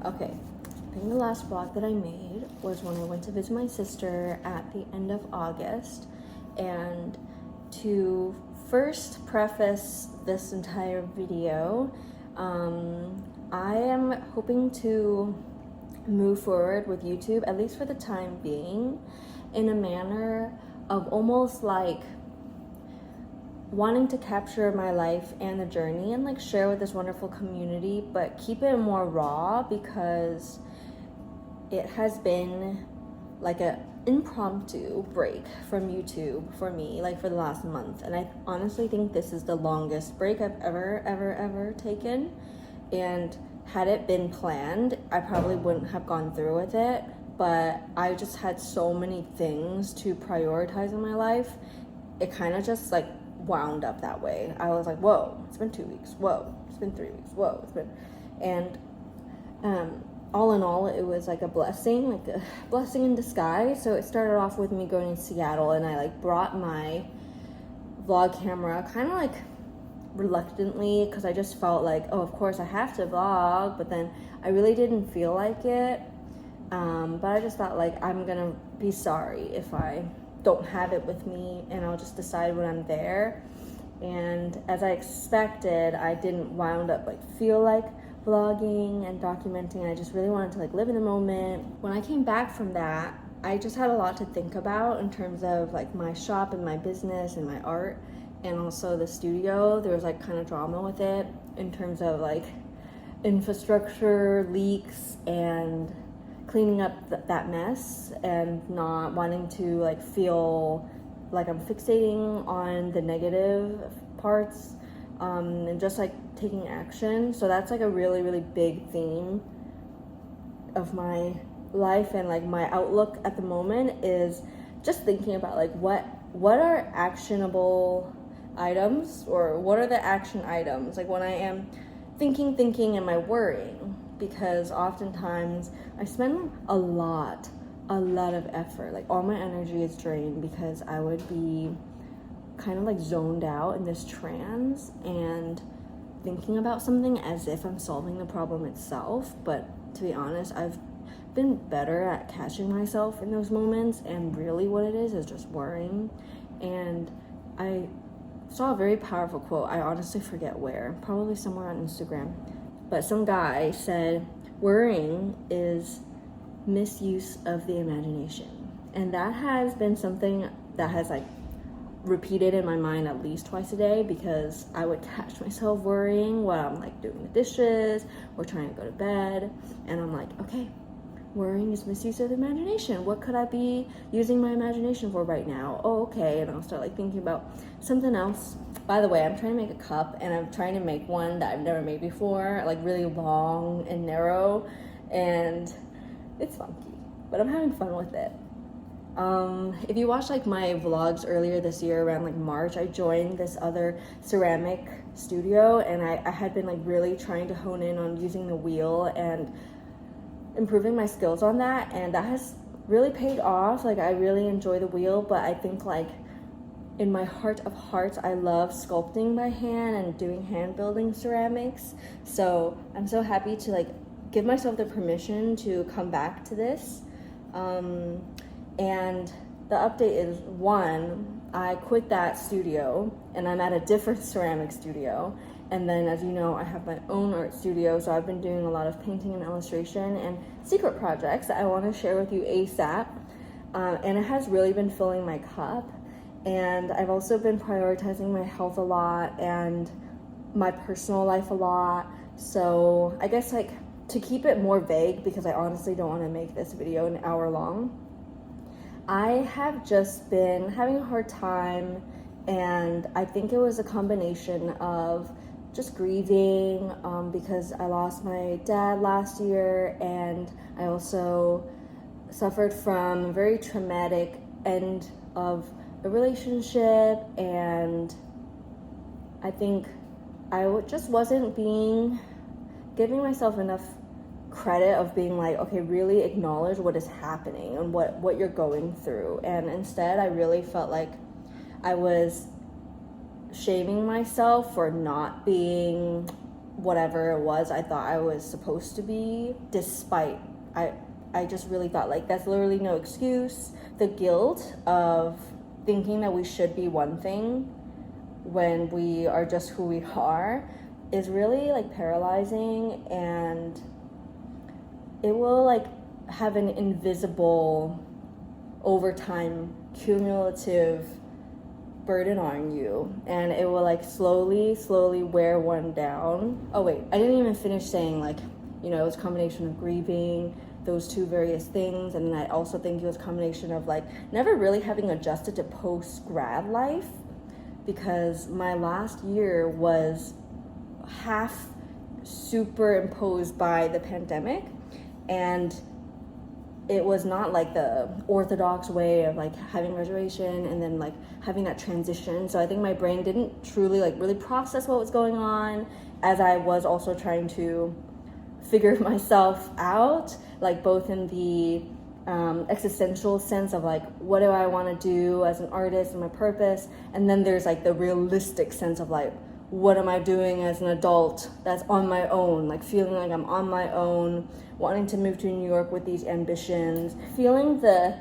Okay, I think the last vlog that I made was when I went to visit my sister at the end of August. And to first preface this entire video, I am hoping to move forward with YouTube, at least for the time being, in a manner of almost like wanting to capture my life and the journey and like share with this wonderful community, but keep it more raw because it has been like an impromptu break from YouTube for me, like for the last month. And I honestly think this is the longest break I've ever taken. And had it been planned, I probably wouldn't have gone through with it. But I just had so many things to prioritize in my life. It kind of just like wound up that way. I was like, whoa, it's been 2 weeks. Whoa, it's been 3 weeks. Whoa, it's been, and all in all, it was like a blessing in disguise. So it started off with me going to Seattle, and I like brought my vlog camera kind of like reluctantly because I just felt like, oh, of course I have to vlog, but then I really didn't feel like it. But I just thought like I'm gonna be sorry if I don't have it with me, and I'll just decide when I'm there. And as I expected, I didn't wound up like feel like vlogging and documenting. I just really wanted to like live in the moment. When I came back from that, I just had a lot to think about in terms of like my shop and my business and my art, and also the studio. There was like kind of drama with it in terms of like infrastructure leaks and cleaning up that mess, and not wanting to like feel like I'm fixating on the negative parts, and just like taking action. So that's like a really big theme of my life, and like my outlook at the moment is just thinking about like what are actionable items, or what are the action items like when I am thinking, am I worrying? Because oftentimes I spend a lot of effort, like all my energy is drained because I would be kind of like zoned out in this trance and thinking about something as if I'm solving the problem itself. But to be honest, I've been better at catching myself in those moments, and really what it is just worrying. And I saw a very powerful quote, I honestly forget where, probably somewhere on Instagram, but some guy said, worrying is misuse of the imagination. And that has been something that has like repeated in my mind at least twice a day, because I would catch myself worrying while I'm like doing the dishes or trying to go to bed, and I'm like, okay, worrying is misuse of the imagination. What could I be using my imagination for right now? Oh, okay. And I'll start like thinking about something else. By the way, I'm trying to make a cup, and I'm trying to make one that I've never made before, like really long and narrow, and it's funky, but I'm having fun with it. If you watched like my vlogs earlier this year around like March, I joined this other ceramic studio, and I had been like really trying to hone in on using the wheel and improving my skills on that, and that has really paid off. Like I really enjoy the wheel, but I think like in my heart of hearts, I love sculpting by hand and doing hand building ceramics. So I'm so happy to like give myself the permission to come back to this. And the update is, one, I quit that studio and I'm at a different ceramic studio. And then, as you know, I have my own art studio, so I've been doing a lot of painting and illustration and secret projects that I want to share with you ASAP. And it has really been filling my cup. And I've also been prioritizing my health a lot and my personal life a lot. So I guess like to keep it more vague, because I honestly don't want to make this video an hour long, I have just been having a hard time, and I think it was a combination of just grieving because I lost my dad last year, and I also suffered from a very traumatic end of a relationship, and I think I just wasn't giving myself enough credit of being like, okay, really acknowledge what is happening and what you're going through. And instead I really felt like I was shaming myself for not being whatever it was I thought I was supposed to be, despite I just really thought like that's literally no excuse. The guilt of thinking that we should be one thing when we are just who we are is really like paralyzing, and it will like have an invisible, over time, cumulative burden on you, and it will like slowly wear one down. Oh wait, I didn't even finish saying like, you know, it was a combination of grieving those two various things, and I also think it was a combination of like never really having adjusted to post-grad life, because my last year was half superimposed by the pandemic, and it was not like the orthodox way of like having graduation and then like having that transition. So I think my brain didn't truly like really process what was going on, as I was also trying to figure myself out, like both in the existential sense of like, what do I want to do as an artist and my purpose, and then there's like the realistic sense of like, what am I doing as an adult that's on my own, like feeling like I'm on my own, wanting to move to New York with these ambitions, feeling the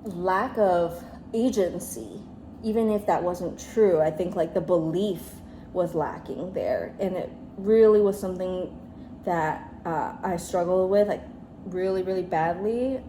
lack of agency, even if that wasn't true. I think like the belief was lacking there, and it really was something that I struggled with like really badly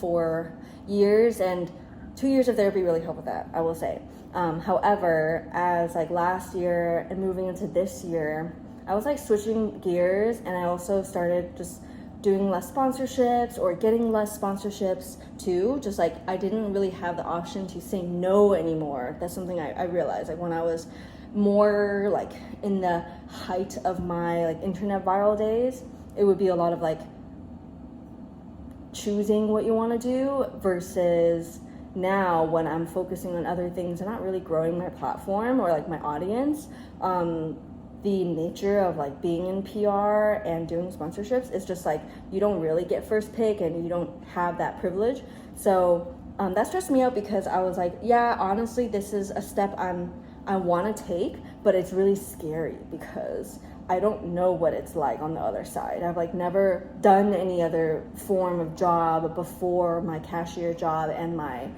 for years, and 2 years of therapy really helped with that, I will say. However, as like last year and moving into this year, I was like switching gears, and I also started just doing less sponsorships or getting less sponsorships too. Just like I didn't really have the option to say no anymore. That's something I realized like when I was more like in the height of my like internet viral days, it would be a lot of like choosing what you want to do, versus now when I'm focusing on other things and not really growing my platform or like my audience, the nature of like being in PR and doing sponsorships is just like you don't really get first pick and you don't have that privilege. So that stressed me out, because I was like, yeah, honestly, this is a step I want to take, but it's really scary because I don't know what it's like on the other side. I've like never done any other form of job before my cashier job and my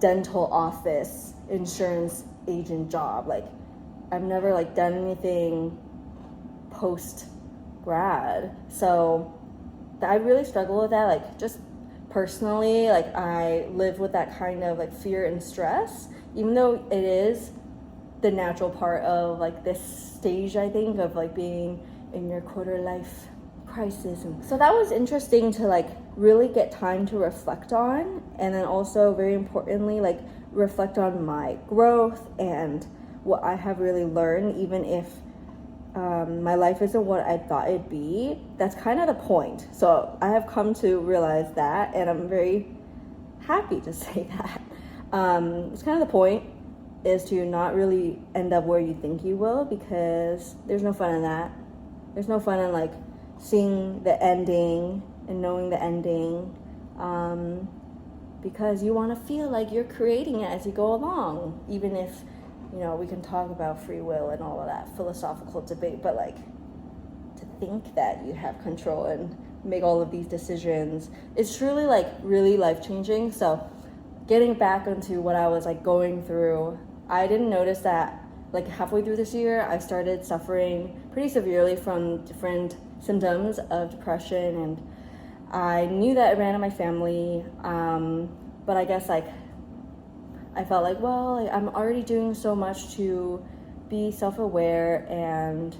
dental office insurance agent job. Like I've never like done anything post grad. So I really struggle with that. Like just personally, like I live with that kind of like fear and stress, even though it is the natural part of like this stage, I think, of like being in your quarter life crisis. And so that was interesting to like really get time to reflect on, and then also very importantly like reflect on my growth and what I have really learned, even if my life isn't what I thought it'd be. That's kind of the point. So I have come to realize that, and I'm very happy to say that. It's kind of the point, is to not really end up where you think you will, because there's no fun in that. There's no fun in like seeing the ending and knowing the ending, because you want to feel like you're creating it as you go along, even if, you know, we can talk about free will and all of that philosophical debate, but like to think that you have control and make all of these decisions is truly like really life-changing. So getting back into what I was like going through, I didn't notice that like halfway through this year I started suffering pretty severely from different symptoms of depression, and I knew that it ran in my family, but I guess like I felt like, well, like, I'm already doing so much to be self-aware, and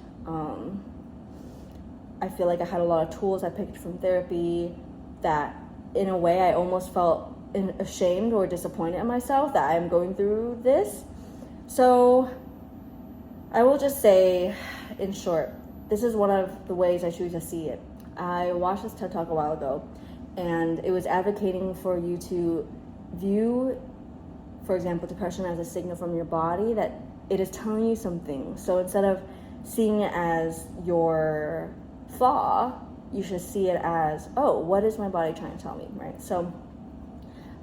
I feel like I had a lot of tools I picked from therapy that in a way I almost felt ashamed or disappointed in myself that I'm going through this. So I will just say, in short, this is one of the ways I choose to see it. I watched this TED Talk a while ago, and it was advocating for you to view, for example, depression as a signal from your body that it is telling you something. So instead of seeing it as your flaw, you should see it as, oh, what is my body trying to tell me, right? So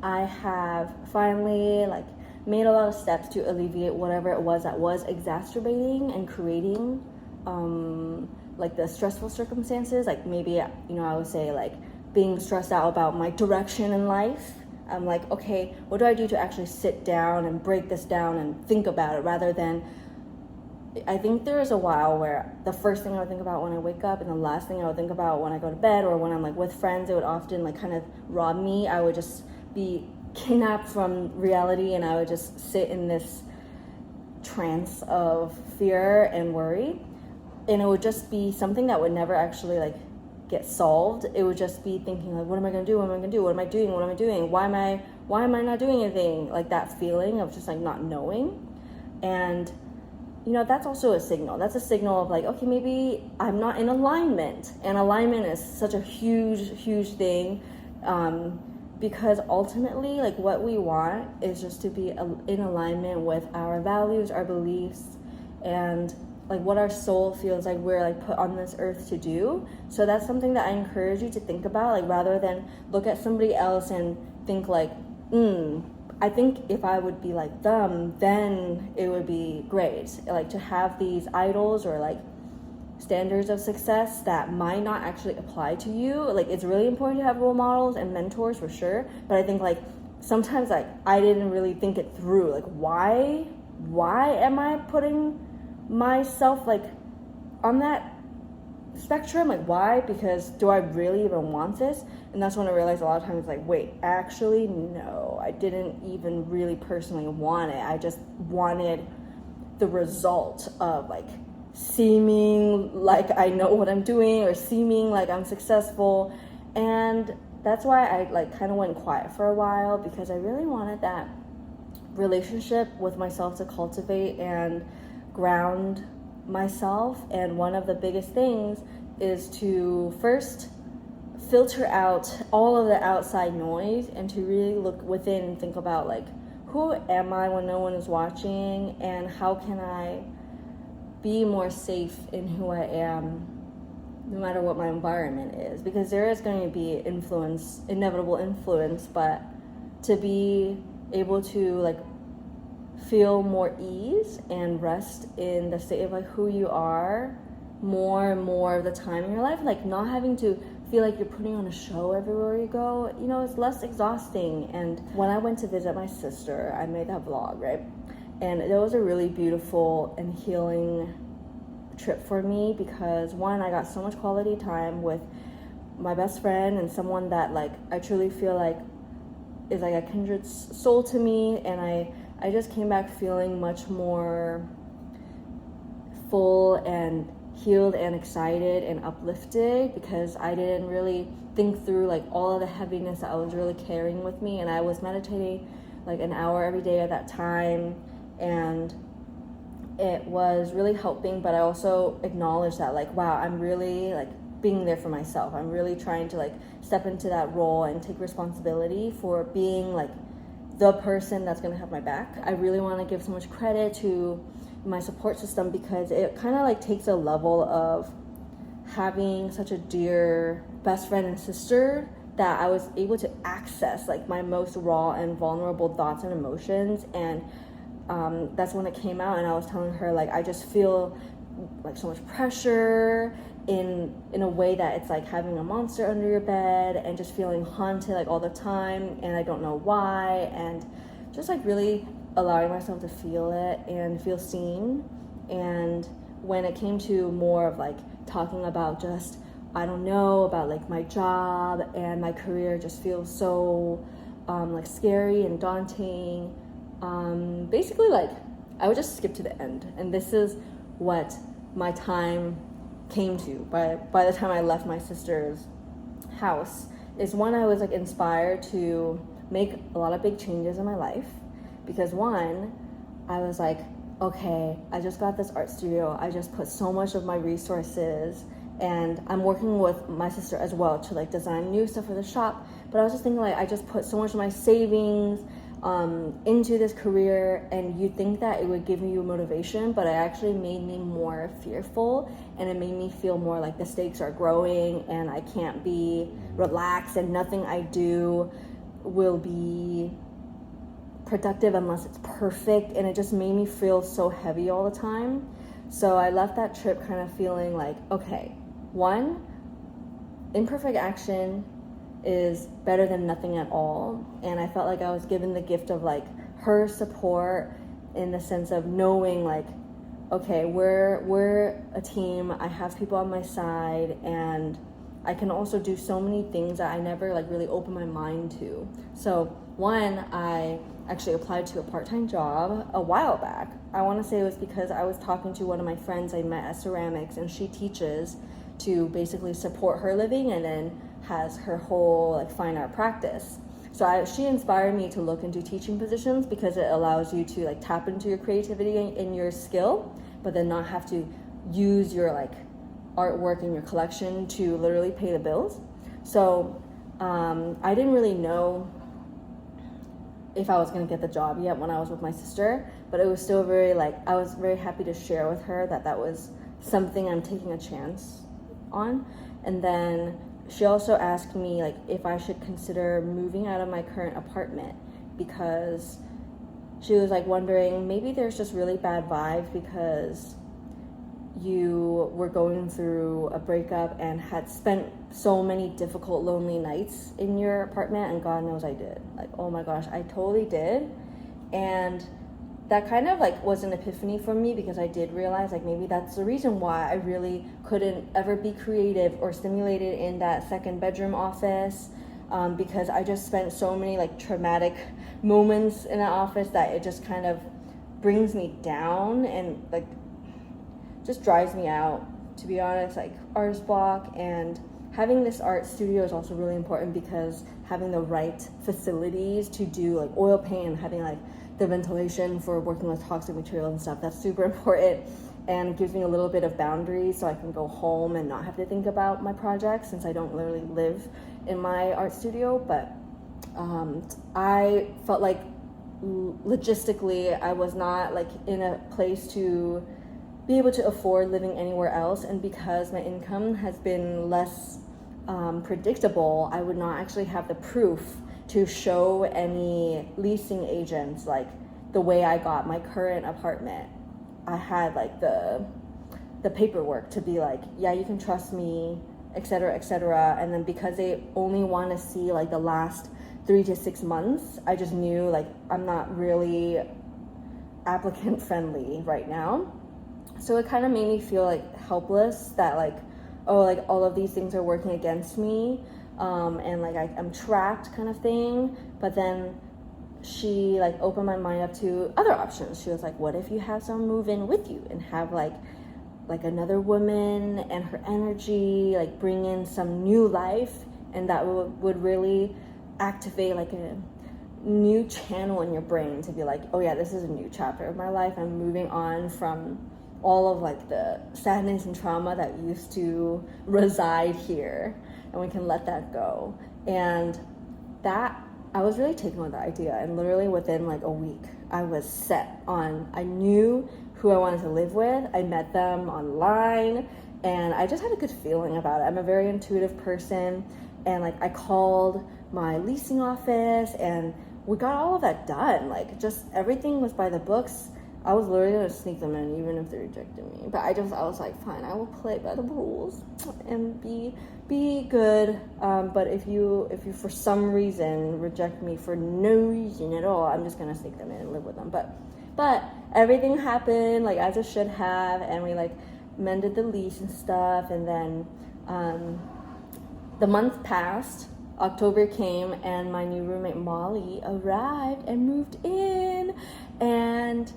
I have finally like made a lot of steps to alleviate whatever it was that was exacerbating and creating like the stressful circumstances, like maybe, I would say like being stressed out about my direction in life. I'm like, okay, what do I do to actually sit down and break this down and think about it, rather than, I think there is a while where the first thing I would think about when I wake up and the last thing I would think about when I go to bed, or when I'm like with friends, it would often like kind of rob me. I would just be kidnapped from reality, and I would just sit in this trance of fear and worry, and it would just be something that would never actually like get solved. It would just be thinking like, what am I gonna do? What am I gonna do? What am I doing? What am I doing? Why am I not doing anything? Like that feeling of just like not knowing. And that's also a signal. That's a signal of like, okay, maybe I'm not in alignment. And alignment is such a huge thing, because ultimately, like, what we want is just to be in alignment with our values, our beliefs, and like what our soul feels like we're like put on this earth to do. So that's something that I encourage you to think about, like, rather than look at somebody else and think like, I think if I would be like them, then it would be great. Like, to have these idols or like standards of success that might not actually apply to you. Like, it's really important to have role models and mentors for sure, but I think like sometimes like I didn't really think it through. Like, why am I putting myself like on that spectrum? Like, why? Because do I really even want this? And that's when I realized a lot of times, like, wait, actually no, I didn't even really personally want it. I just wanted the result of like seeming like I know what I'm doing, or seeming like I'm successful. And that's why I like kind of went quiet for a while, because I really wanted that relationship with myself to cultivate and ground myself. And one of the biggest things is to first filter out all of the outside noise, and to really look within and think about like, who am I when no one is watching, and how can I be more safe in who I am no matter what my environment is. Because there is going to be inevitable influence, but to be able to like feel more ease and rest in the state of like who you are more and more of the time in your life, like not having to feel like you're putting on a show everywhere you go, it's less exhausting. And when I went to visit my sister, I made that vlog, right? And it was a really beautiful and healing trip for me, because one, I got so much quality time with my best friend, and someone that like I truly feel like is like a kindred soul to me. And I just came back feeling much more full and healed and excited and uplifted, because I didn't really think through like all of the heaviness that I was really carrying with me. And I was meditating like an hour every day at that time, and it was really helping. But I also acknowledged that like, wow, I'm really like being there for myself. I'm really trying to like step into that role and take responsibility for being like the person that's going to have my back. I really want to give so much credit to my support system, because it kind of like takes a level of having such a dear best friend and sister that I was able to access like my most raw and vulnerable thoughts and emotions. And that's when it came out, and I was telling her like, I just feel like so much pressure in a way that it's like having a monster under your bed, and just feeling haunted like all the time, and I don't know why. And just like really allowing myself to feel it and feel seen. And when it came to more of like talking about just, I don't know, about like my job and my career just feels so like scary and daunting, basically like I would just skip to the end. And this is what my time came to by the time I left my sister's house, is one, I was like inspired to make a lot of big changes in my life. Because one, I was like, okay, I just got this art studio. I just put so much of my resources, and I'm working with my sister as well to like design new stuff for the shop. But I was just thinking like, I just put so much of my savings into this career, and you think that it would give you motivation, but it actually made me more fearful, and it made me feel more like the stakes are growing and I can't be relaxed, and nothing I do will be productive unless it's perfect. And it just made me feel so heavy all the time. So I left that trip kind of feeling like, okay, one, imperfect action is better than nothing at all. And I felt like I was given the gift of like her support in the sense of knowing like, okay, we're a team. I have people on my side, and I can also do so many things that I never like really opened my mind to. So one, I actually applied to a part-time job a while back. I want to say it was because I was talking to one of my friends I met at ceramics, and she teaches to basically support her living and then has her whole like fine art practice. So she inspired me to look into teaching positions because it allows you to like tap into your creativity and your skill, but then not have to use your like artwork in your collection to literally pay the bills. So I didn't really know if I was going to get the job yet when I was with my sister, but it was still very like, I was very happy to share with her that that was something I'm taking a chance on. And then she also asked me like if I should consider moving out of my current apartment, because she was like wondering maybe there's just really bad vibes because you were going through a breakup and had spent so many difficult, lonely nights in your apartment, and God knows I did. Like, oh my gosh, I totally did. And that kind of like was an epiphany for me, because I did realize like maybe that's the reason why I really couldn't ever be creative or stimulated in that second bedroom office, because I just spent so many like traumatic moments in that office that it just kind of brings me down and like just drives me out, to be honest. Like artist block, and having this art studio is also really important because having the right facilities to do like oil paint and having like the ventilation for working with toxic materials and stuff, that's super important, and it gives me a little bit of boundaries so I can go home and not have to think about my projects since I don't literally live in my art studio. But I felt like logistically I was not like in a place to be able to afford living anywhere else, and because my income has been less predictable, I would not actually have the proof to show any leasing agents like the way I got my current apartment. I had like the paperwork to be like, yeah, you can trust me, etc., etc. And then because they only want to see like the last 3 to 6 months, I just knew like I'm not really applicant friendly right now. So it kind of made me feel like helpless that like, oh, like all of these things are working against me, and like I'm trapped kind of thing. But then she like opened my mind up to other options. She was like, what if you have someone move in with you and have like another woman and her energy like bring in some new life, and that would really activate like a new channel in your brain to be like, oh yeah, this is a new chapter of my life. I'm moving on from all of like the sadness and trauma that used to reside here, and we can let that go. And that, I was really taken with the idea, and literally within like a week I was set on, I knew who I wanted to live with. I met them online and I just had a good feeling about it. I'm a very intuitive person, and like I called my leasing office and we got all of that done. Like just everything was by the books. I was literally gonna sneak them in even if they rejected me. But I was like, fine, I will play by the rules and be good. But if you for some reason reject me for no reason at all, I'm just gonna sneak them in and live with them. But everything happened like as it should have, and we like mended the lease and stuff, and then the month passed. October came and my new roommate Molly arrived and moved in, and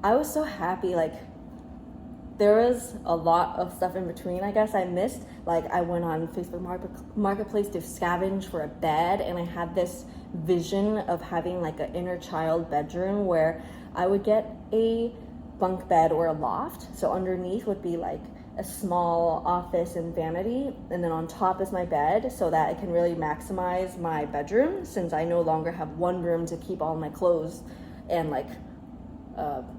I was so happy. Like there was a lot of stuff in between I guess I missed. Like I went on Facebook Marketplace to scavenge for a bed, and I had this vision of having like an inner child bedroom where I would get a bunk bed or a loft. So underneath would be like a small office and vanity, and then on top is my bed, so that I can really maximize my bedroom, since I no longer have one room to keep all my clothes and like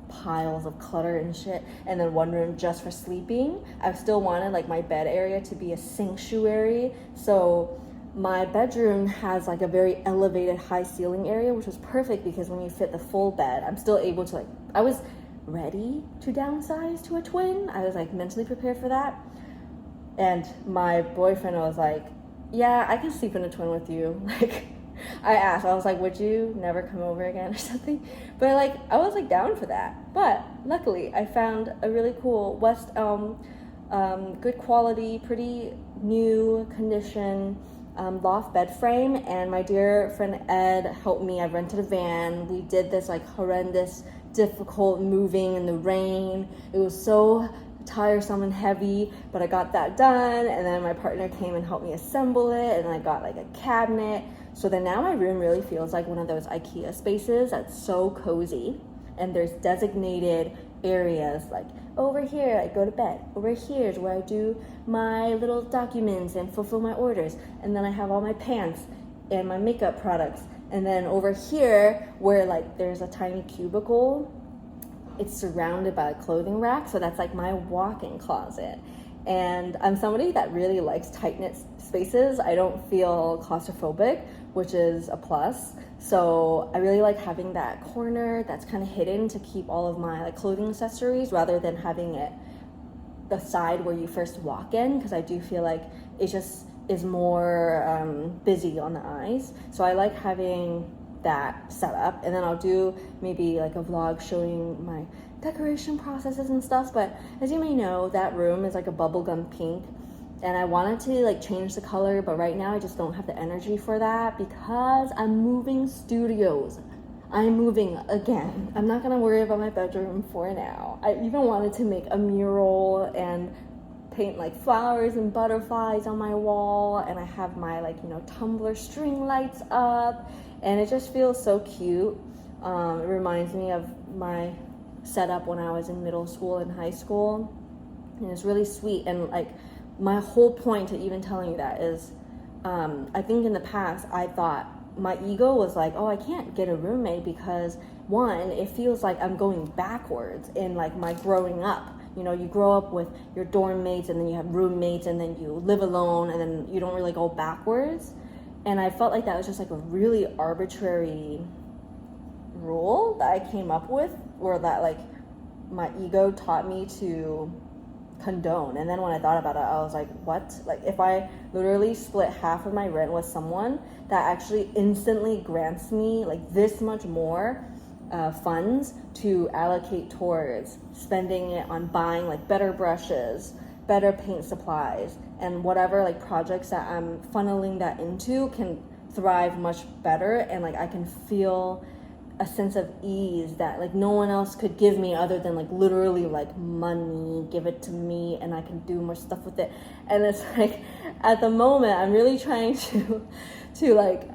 piles of clutter and shit, and then one room just for sleeping. I still wanted like my bed area to be a sanctuary, so my bedroom has like a very elevated high ceiling area, which was perfect because when you fit the full bed, I'm still able to like, I was ready to downsize to a twin. I was like mentally prepared for that. And my boyfriend was like, yeah, I can sleep in a twin with you. Like, I asked, I was like, would you never come over again or something? But like, I was like down for that. But luckily, I found a really cool West Elm, good quality, pretty new condition loft bed frame. And my dear friend Ed helped me. I rented a van. We did this like horrendous, difficult moving in the rain. It was so tiresome and heavy, but I got that done. And then my partner came and helped me assemble it, and I got like a cabinet. So then now my room really feels like one of those IKEA spaces that's so cozy, and there's designated areas like over here I go to bed, over here is where I do my little documents and fulfill my orders, and then I have all my pants and my makeup products, and then over here where like there's a tiny cubicle, it's surrounded by a clothing rack, so that's like my walk-in closet. And I'm somebody that really likes tight-knit spaces. I don't feel claustrophobic, which is a plus. So I really like having that corner that's kind of hidden to keep all of my like clothing accessories, rather than having it the side where you first walk in, because I do feel like it just is more busy on the eyes. So I like having that set up, and then I'll do maybe like a vlog showing my decoration processes and stuff. But as you may know, that room is like a bubblegum pink, and I wanted to like change the color, but right now I just don't have the energy for that because I'm moving studios. I'm moving again. I'm not gonna worry about my bedroom for now. I even wanted to make a mural and paint like flowers and butterflies on my wall, and I have my like, you know, Tumblr string lights up, and it just feels so cute. It reminds me of my setup when I was in middle school and high school, and it's really sweet. And like, my whole point to even telling you that is, I think in the past I thought my ego was like, oh, I can't get a roommate because one, it feels like I'm going backwards in like my growing up. You know, you grow up with your dorm mates, and then you have roommates, and then you live alone, and then you don't really go backwards. And I felt like that was just like a really arbitrary rule that I came up with, or that like my ego taught me to condone. And then when I thought about it, I was like, what? Like, if I literally split half of my rent with someone, that actually instantly grants me like this much more funds to allocate towards spending it on buying like better brushes, better paint supplies, and whatever like projects that I'm funneling that into can thrive much better. And like, I can feel a sense of ease that like no one else could give me, other than like literally like money, give it to me and I can do more stuff with it. And it's like, at the moment I'm really trying to like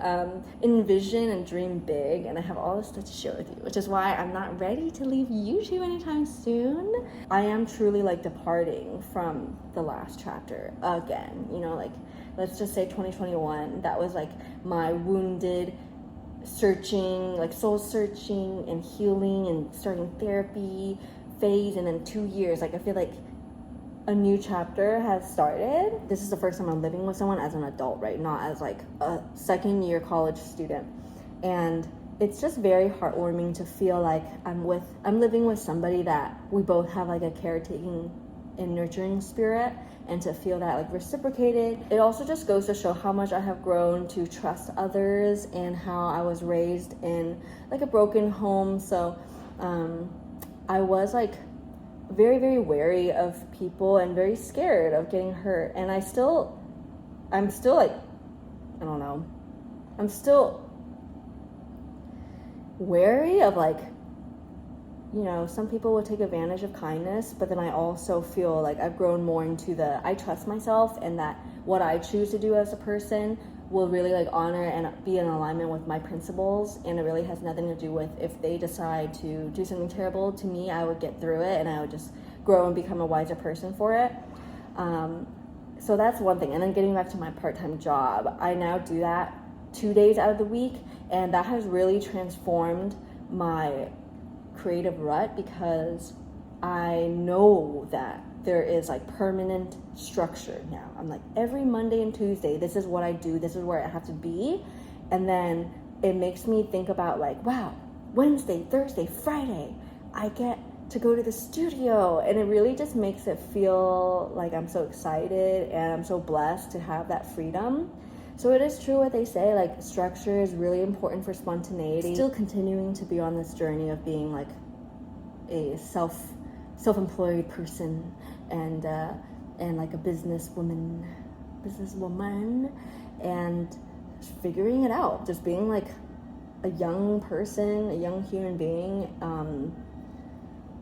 envision and dream big, and I have all this stuff to share with you, which is why I'm not ready to leave YouTube anytime soon. I am truly like departing from the last chapter again, you know, like let's just say 2021, that was like my wounded searching, like soul searching and healing and starting therapy phase. And then 2 years, like I feel like a new chapter has started. This is the first time I'm living with someone as an adult, right? Not as like a second year college student. And it's just very heartwarming to feel like I'm living with somebody that we both have like a caretaking and nurturing spirit, and to feel that like reciprocated. It also just goes to show how much I have grown to trust others, and how I was raised in like a broken home. So I was like very, very wary of people and very scared of getting hurt. And I'm still like, I don't know, I'm still wary of like, you know, some people will take advantage of kindness, but then I also feel like I've grown more into I trust myself, and that what I choose to do as a person will really like honor and be in alignment with my principles. And it really has nothing to do with if they decide to do something terrible to me. I would get through it, and I would just grow and become a wiser person for it. So that's one thing. And then getting back to my part-time job, I now do that 2 days out of the week, and that has really transformed my creative rut, because I know that there is like permanent structure now. I'm like, every Monday and Tuesday, this is what I do, this is where I have to be. And then it makes me think about like, wow, Wednesday, Thursday, Friday, I get to go to the studio, and it really just makes it feel like I'm so excited and I'm so blessed to have that freedom. So it is true what they say, like structure is really important for spontaneity. Still continuing to be on this journey of being like a self-employed person and like a businesswoman, and figuring it out, just being like a young person, a young human being.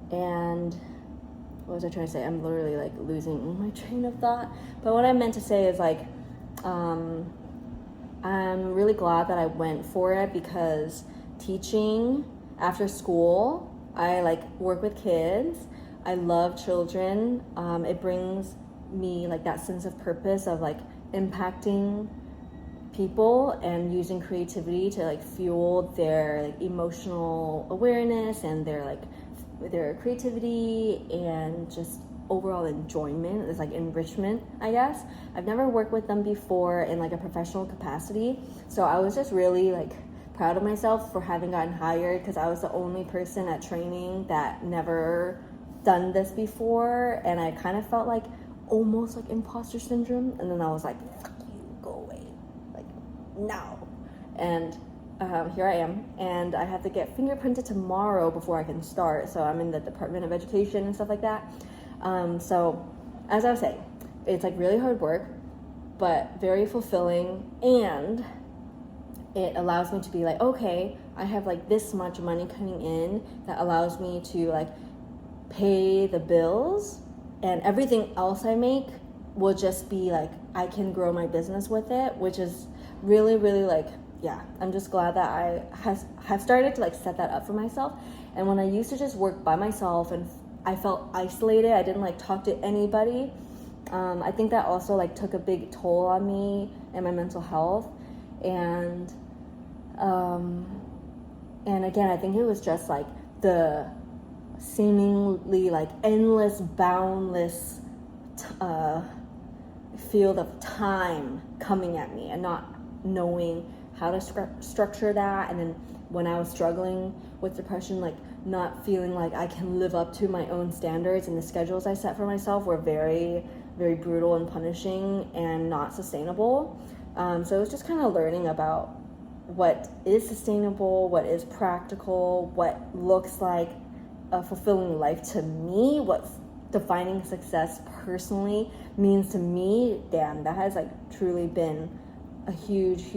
And what was I trying to say? I'm literally like losing my train of thought. But what I meant to say is like, I'm really glad that I went for it, because teaching after school, I like work with kids. I love children. It brings me like that sense of purpose of like impacting people and using creativity to like fuel their like emotional awareness and their creativity and just overall enjoyment. It's like enrichment, I guess. I've never worked with them before in like a professional capacity, so I was just really like proud of myself for having gotten hired, because I was the only person at training that never done this before, and I kind of felt like almost like imposter syndrome. And then I was like, fuck you, go away, like now. And here I am, and I have to get fingerprinted tomorrow before I can start. So I'm in the Department of Education and stuff like that. So as I was saying, it's like really hard work, but very fulfilling, and it allows me to be like, okay, I have like this much money coming in that allows me to like pay the bills, and everything else I make will just be like, I can grow my business with it, which is really, really like, yeah, I'm just glad that I have started to like set that up for myself. And when I used to just work by myself and I felt isolated, I didn't like talk to anybody, I think that also like took a big toll on me and my mental health. And again, I think it was just like the seemingly like endless, boundless field of time coming at me and not knowing how to structure that. And then when I was struggling with depression, like not feeling like I can live up to my own standards, and the schedules I set for myself were very, very brutal and punishing and not sustainable. So it was just kind of learning about what is sustainable, what is practical, what looks like a fulfilling life to me, what defining success personally means to me. Damn, that has like truly been a huge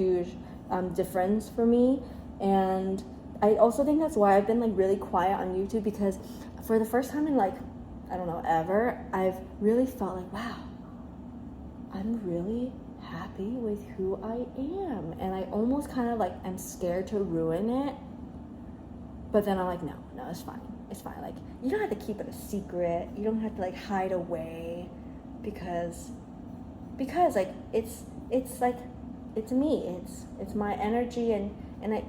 difference for me. And I also think that's why I've been like really quiet on YouTube, because for the first time in like, I don't know, ever, I've really felt like, wow, I'm really happy with who I am. And I almost kind of like, I'm scared to ruin it. But then I'm like, no, it's fine. It's fine. Like, you don't have to keep it a secret. You don't have to like hide away, because like, it's like, it's me. It's my energy, and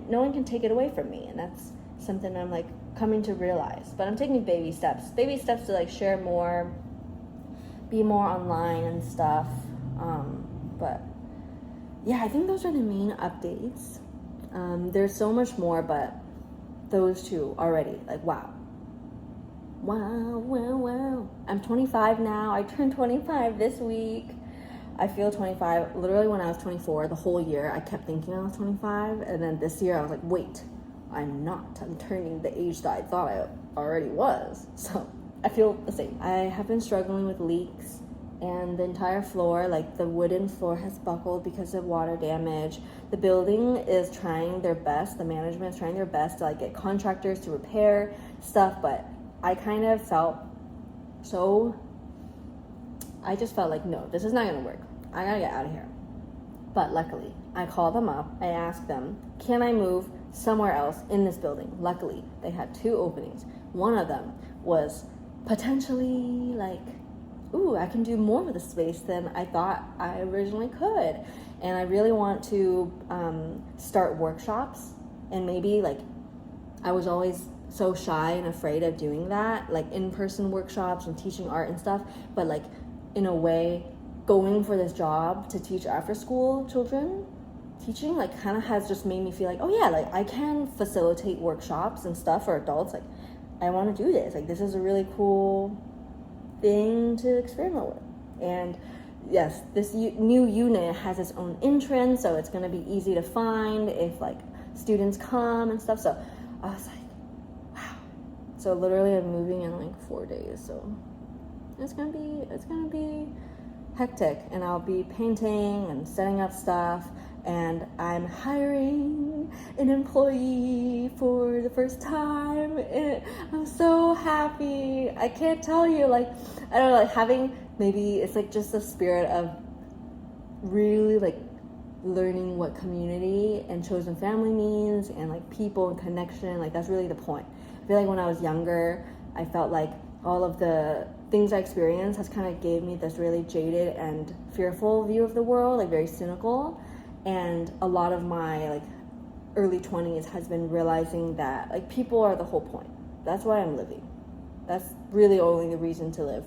no one can take it away from me. And that's something I'm like coming to realize. But I'm taking baby steps to like share more, be more online and stuff. But yeah, I think those are the main updates. There's so much more, but those two already, like, wow. I'm 25 now. I turned 25 this week. I feel 25. Literally when I was 24, the whole year, I kept thinking I was 25. And then this year I was like, wait, I'm not. I'm turning the age that I thought I already was. So I feel the same. I have been struggling with leaks, and the entire floor, like the wooden floor, has buckled because of water damage. The building is trying their best. The management is trying their best to like get contractors to repair stuff, but I kind of felt I just felt like, no, this is not gonna work. I gotta get out of here. But luckily, I called them up. I asked them, can I move somewhere else in this building? Luckily, they had 2 openings. One of them was potentially like, ooh, I can do more with the space than I thought I originally could. And I really want to start workshops. And maybe like, I was always so shy and afraid of doing that, like in-person workshops and teaching art and stuff. But like, in a way, going for this job to teach after school children, teaching like kind of has just made me feel like, oh yeah, like I can facilitate workshops and stuff for adults. Like I want to do this. Like, this is a really cool thing to experiment with. And yes, this new unit has its own entrance, so it's going to be easy to find if like students come and stuff. So I was like, wow. So literally I'm moving in like 4 days, so it's gonna be hectic, and I'll be painting and setting up stuff, and I'm hiring an employee for the first time, and I'm so happy. I can't tell you, like, I don't know, like having, maybe it's like just the spirit of really like learning what community and chosen family means, and like people and connection. Like, that's really the point. I feel like when I was younger, I felt like all of the things I experienced has kind of gave me this really jaded and fearful view of the world, like very cynical. And a lot of my like early 20s has been realizing that like people are the whole point. That's why I'm living. That's really only the reason to live.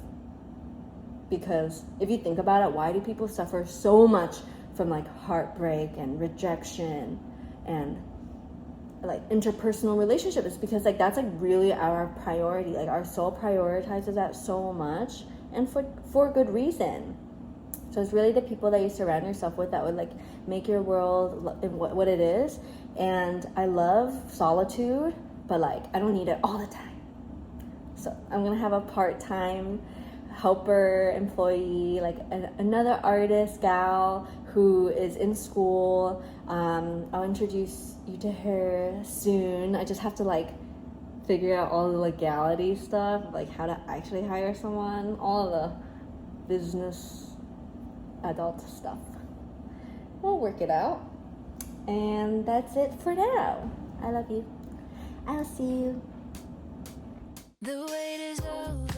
Because if you think about it, why do people suffer so much from like heartbreak and rejection and like interpersonal relationships? Because like that's like really our priority. Like our soul prioritizes that so much, and for good reason. So it's really the people that you surround yourself with that would like make your world what it is. And I love solitude, but like I don't need it all the time. So I'm gonna have a part-time helper employee, like another artist gal who is in school. I'll introduce you to her soon. I just have to like figure out all the legality stuff, like how to actually hire someone, all of the business adult stuff. We'll work it out. And that's it for now. I love you. I'll see you. The wait is over.